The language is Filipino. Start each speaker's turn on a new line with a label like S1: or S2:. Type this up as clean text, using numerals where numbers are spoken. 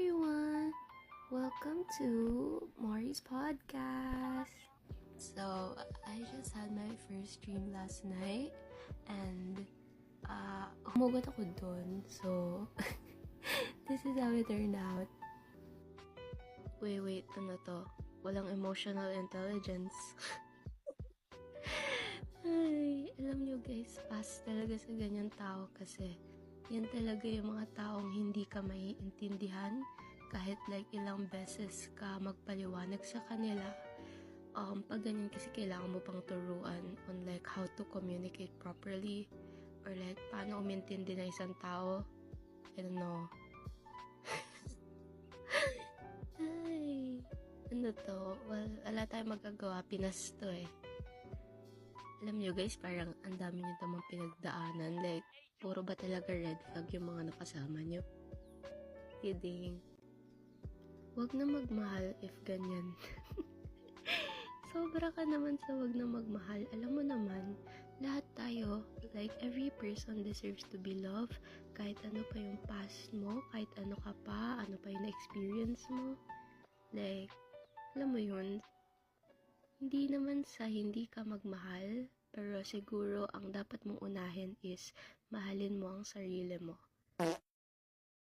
S1: everyone! Welcome to Maury's podcast. So, I just had my first stream last night and umugot ako dun. So, this is how it turned out. Wait, ano to? Walang emotional intelligence. Ay, alam nyo guys, pass talaga sa ganyan tao kasi yan talaga yung mga taong hindi ka maiintindihan kahit like ilang beses ka magpaliwanag sa kanila. Pag ganyan kasi kailangan mo pang turuan on like how to communicate properly or like paano umintindi na isang tao. I don't know. Ay, ano to? Well, wala tayong magagawa. Pinas to eh. Alam nyo guys, parang ang dami nyo tamang pinagdaanan. Like, puro ba talaga red flag yung mga nakasama nyo? Kidding. Wag na magmahal if ganyan. Sobra ka naman sa wag na magmahal. Alam mo naman, lahat tayo, like every person deserves to be loved. Kahit ano pa yung past mo, kahit ano ka pa, ano pa yung experience mo. Like, alam mo yun, hindi naman sa hindi ka magmahal, pero siguro ang dapat mong unahin is mahalin mo ang sarili mo.